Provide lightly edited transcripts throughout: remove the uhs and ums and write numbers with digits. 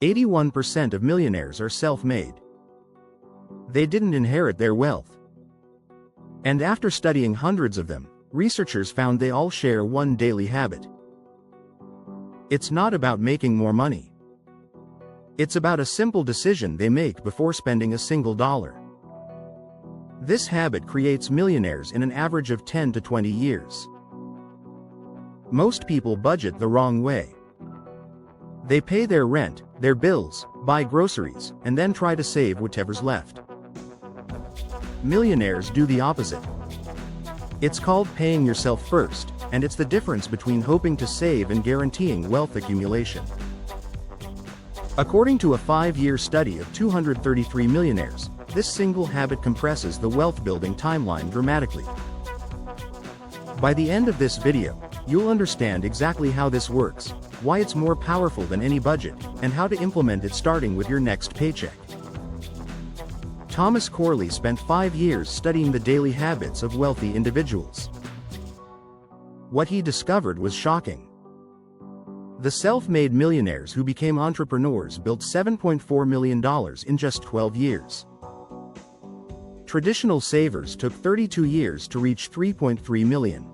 81% of millionaires are self-made. They didn't inherit their wealth. And after studying hundreds of them, researchers found they all share one daily habit. It's not about making more money. It's about a simple decision they make before spending a single dollar. This habit creates millionaires in an average of 10 to 20 years. Most people budget the wrong way. They pay their rent, their bills, buy groceries, and then try to save whatever's left. Millionaires do the opposite. It's called paying yourself first, and it's the difference between hoping to save and guaranteeing wealth accumulation. According to a 5-year study of 233 millionaires, this single habit compresses the wealth-building timeline dramatically. By the end of this video, you'll understand exactly how this works, why it's more powerful than any budget, and how to implement it starting with your next paycheck. Thomas Corley spent 5 years studying the daily habits of wealthy individuals. What he discovered was shocking. The self-made millionaires who became entrepreneurs built $7.4 million in just 12 years. Traditional savers took 32 years to reach $3.3 million.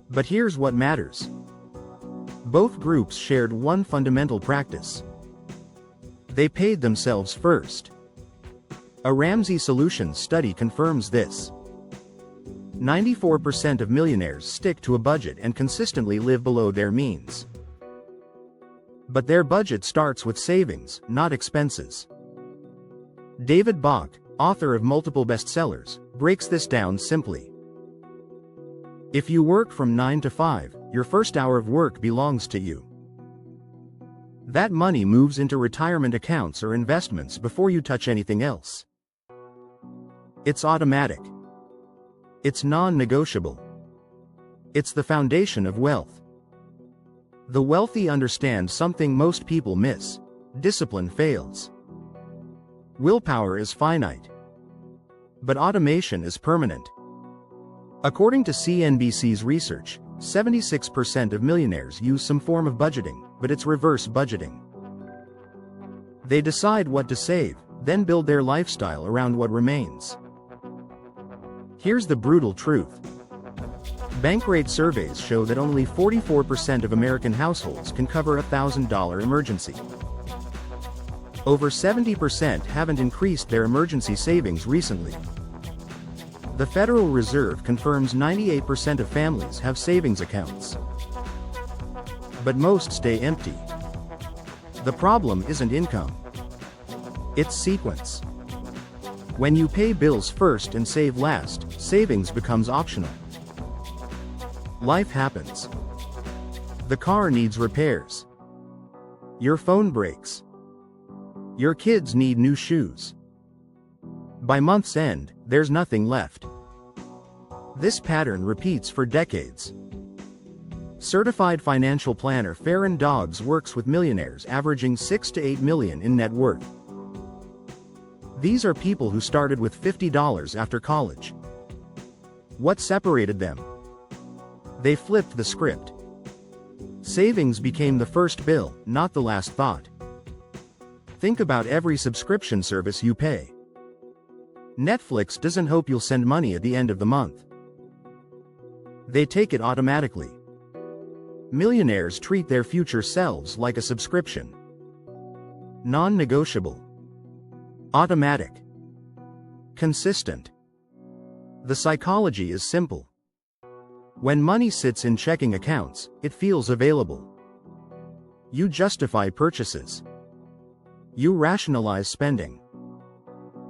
But here's what matters. Both groups shared one fundamental practice. They paid themselves first. A Ramsey Solutions study confirms this. 94% of millionaires stick to a budget and consistently live below their means. But their budget starts with savings, not expenses. David Bach, author of multiple bestsellers, breaks this down simply. If you work from 9 to 5, your first hour of work belongs to you. That money moves into retirement accounts or investments before you touch anything else. It's automatic. It's non-negotiable. It's the foundation of wealth. The wealthy understand something most people miss. Discipline fails. Willpower is finite. But automation is permanent. According to CNBC's research, 76% of millionaires use some form of budgeting, but it's reverse budgeting. They decide what to save, then build their lifestyle around what remains. Here's the brutal truth. Bankrate surveys show that only 44% of American households can cover a $1,000 emergency. Over 70% haven't increased their emergency savings recently. The Federal Reserve confirms 98% of families have savings accounts. But most stay empty. The problem isn't income. It's sequence. When you pay bills first and save last, savings becomes optional. Life happens. The car needs repairs. Your phone breaks. Your kids need new shoes. By month's end, there's nothing left. This pattern repeats for decades. Certified financial planner Farron Dodds works with millionaires averaging 6 to 8 million in net worth. These are people who started with $50 after college. What separated them? They flipped the script. Savings became the first bill, not the last thought. Think about every subscription service you pay. Netflix doesn't hope you'll send money at the end of the month. They take it automatically. Millionaires treat their future selves like a subscription. Non-negotiable. Automatic. Consistent. The psychology is simple. When money sits in checking accounts, it feels available. You justify purchases. You rationalize spending.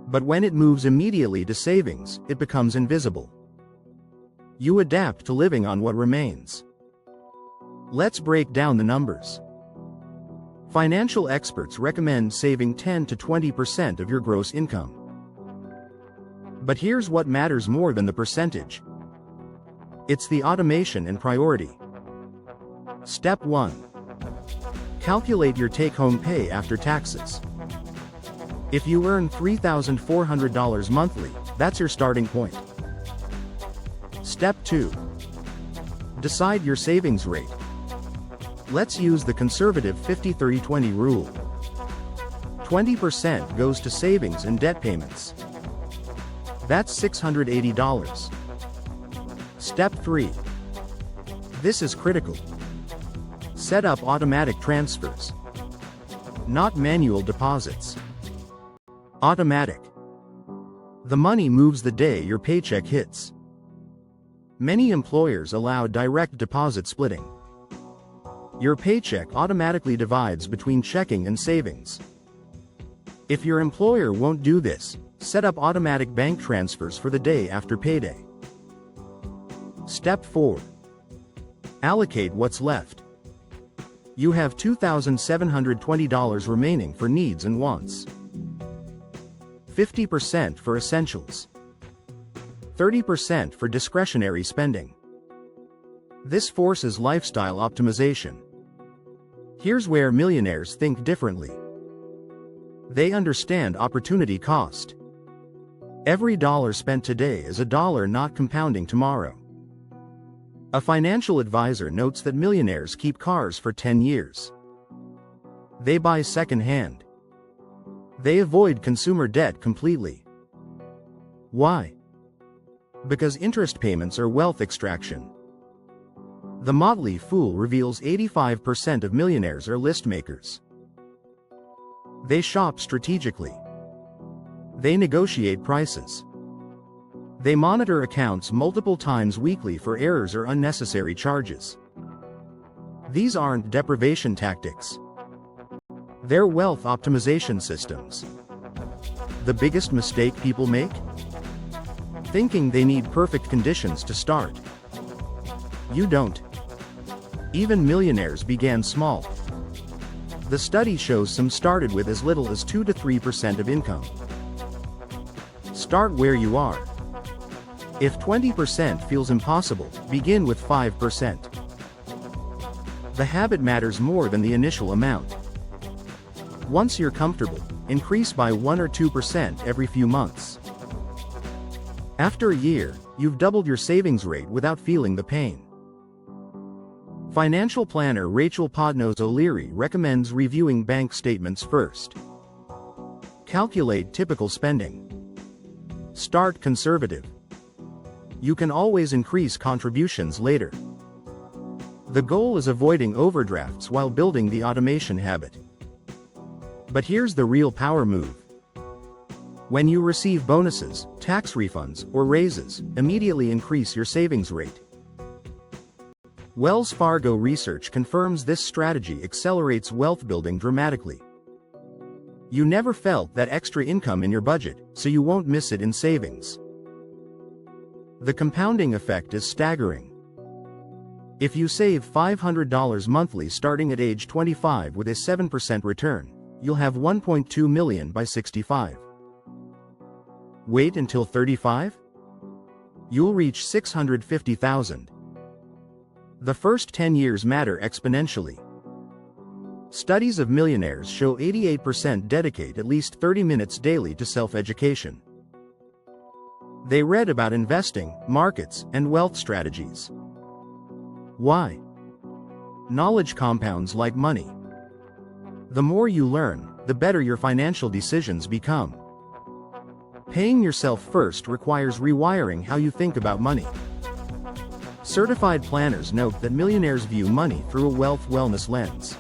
But when it moves immediately to savings, it becomes invisible. You adapt to living on what remains. Let's break down the numbers. Financial experts recommend saving 10 to 20% of your gross income. But here's what matters more than the percentage. It's the automation and priority. Step 1. Calculate your take-home pay after taxes. If you earn $3,400 monthly, that's your starting point. Step 2. Decide your savings rate. Let's use the conservative 50-30-20 rule. 20% goes to savings and debt payments. That's $680. Step 3. This is critical. Set up automatic transfers. Not manual deposits. Automatic. The money moves the day your paycheck hits. Many employers allow direct deposit splitting. Your paycheck automatically divides between checking and savings. If your employer won't do this, set up automatic bank transfers for the day after payday. Step 4. Allocate what's left. You have $2,720 remaining for needs and wants. 50% for essentials. 30% for discretionary spending. This forces lifestyle optimization. Here's where millionaires think differently. They understand opportunity cost. Every dollar spent today is a dollar not compounding tomorrow. A financial advisor notes that millionaires keep cars for 10 years. They buy second-hand. They avoid consumer debt completely. Why? Because interest payments are wealth extraction. The Motley Fool reveals 85% of millionaires are list makers. They shop strategically. They negotiate prices. They monitor accounts multiple times weekly for errors or unnecessary charges. These aren't deprivation tactics. They're wealth optimization systems. The biggest mistake people make? Thinking they need perfect conditions to start. You don't. Even millionaires began small. The study shows some started with as little as 2 to 3% of income. Start where you are. If 20% feels impossible, begin with 5%. The habit matters more than the initial amount. Once you're comfortable, increase by 1 or 2% every few months. After a year, you've doubled your savings rate without feeling the pain. Financial planner Rachel Podnose O'Leary recommends reviewing bank statements first. Calculate typical spending. Start conservative. You can always increase contributions later. The goal is avoiding overdrafts while building the automation habit. But here's the real power move. When you receive bonuses, tax refunds, or raises, immediately increase your savings rate. Wells Fargo research confirms this strategy accelerates wealth building dramatically. You never felt that extra income in your budget, so you won't miss it in savings. The compounding effect is staggering. If you save $500 monthly starting at age 25 with a 7% return, you'll have $1.2 million by 65. Wait until 35? You'll reach $650,000. The first 10 years matter exponentially. Studies of millionaires show 88% dedicate at least 30 minutes daily to self-education. They read about investing, markets, and wealth strategies. Why? Knowledge compounds like money. The more you learn, the better your financial decisions become. Paying yourself first requires rewiring how you think about money. Certified planners note that millionaires view money through a wealth wellness lens.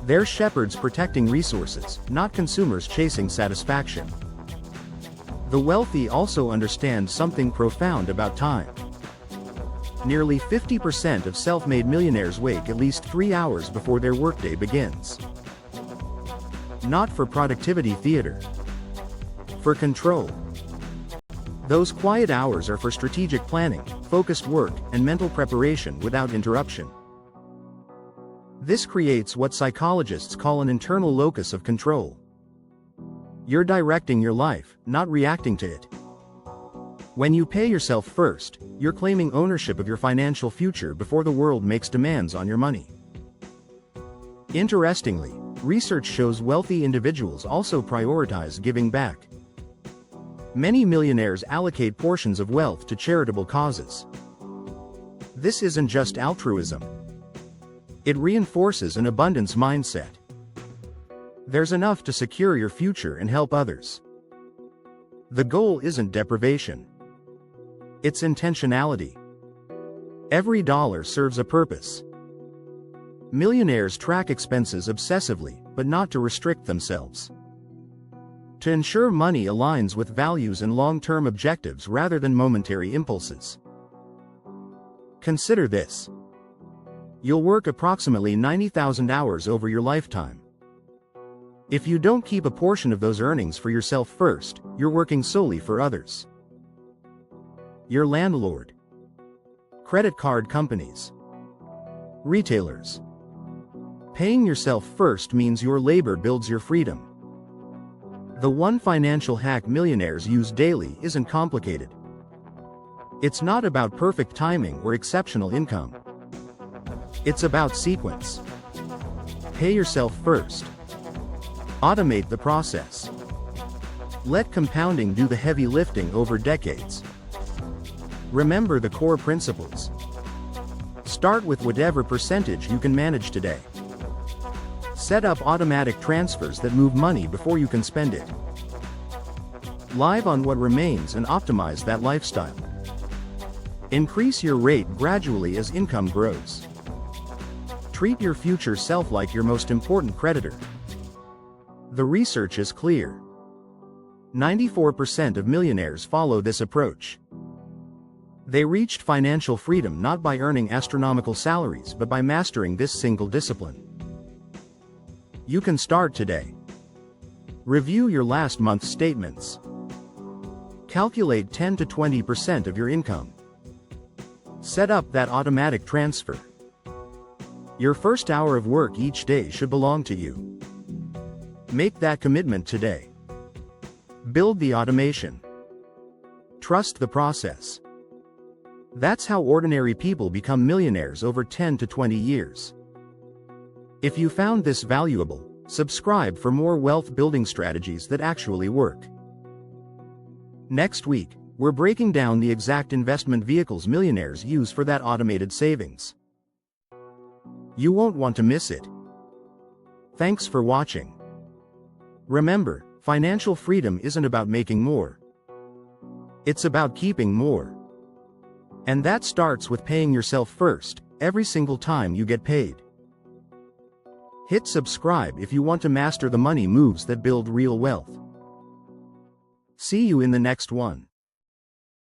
They're shepherds protecting resources, not consumers chasing satisfaction. The wealthy also understand something profound about time. Nearly 50% of self-made millionaires wake at least 3 hours before their workday begins. Not for productivity theater. For control. Those quiet hours are for strategic planning, focused work, and mental preparation without interruption. This creates what psychologists call an internal locus of control. You're directing your life, not reacting to it. When you pay yourself first, you're claiming ownership of your financial future before the world makes demands on your money. Interestingly, research shows wealthy individuals also prioritize giving back. Many millionaires allocate portions of wealth to charitable causes. This isn't just altruism. It reinforces an abundance mindset. There's enough to secure your future and help others. The goal isn't deprivation. It's intentionality. Every dollar serves a purpose. Millionaires track expenses obsessively, but not to restrict themselves. To ensure money aligns with values and long-term objectives rather than momentary impulses. Consider this. You'll work approximately 90,000 hours over your lifetime. If you don't keep a portion of those earnings for yourself first, you're working solely for others. Your landlord, credit card companies, retailers. Paying yourself first means your labor builds your freedom. The one financial hack millionaires use daily isn't complicated. It's not about perfect timing or exceptional income. It's about sequence. Pay yourself first. Automate the process. Let compounding do the heavy lifting over decades. Remember the core principles. Start with whatever percentage you can manage today. Set up automatic transfers that move money before you can spend it. Live on what remains and optimize that lifestyle. Increase your rate gradually as income grows. Treat your future self like your most important creditor. The research is clear. 94% of millionaires follow this approach. They reached financial freedom not by earning astronomical salaries but by mastering this single discipline. You can start today. Review your last month's statements. Calculate 10 to 20% of your income. Set up that automatic transfer. Your first hour of work each day should belong to you. Make that commitment today. Build the automation. Trust the process. That's how ordinary people become millionaires over 10 to 20 years. If you found this valuable, subscribe for more wealth-building strategies that actually work. Next week, we're breaking down the exact investment vehicles millionaires use for that automated savings. You won't want to miss it. Thanks for watching. Remember, financial freedom isn't about making more. It's about keeping more. And that starts with paying yourself first, every single time you get paid. Hit subscribe if you want to master the money moves that build real wealth. See you in the next one.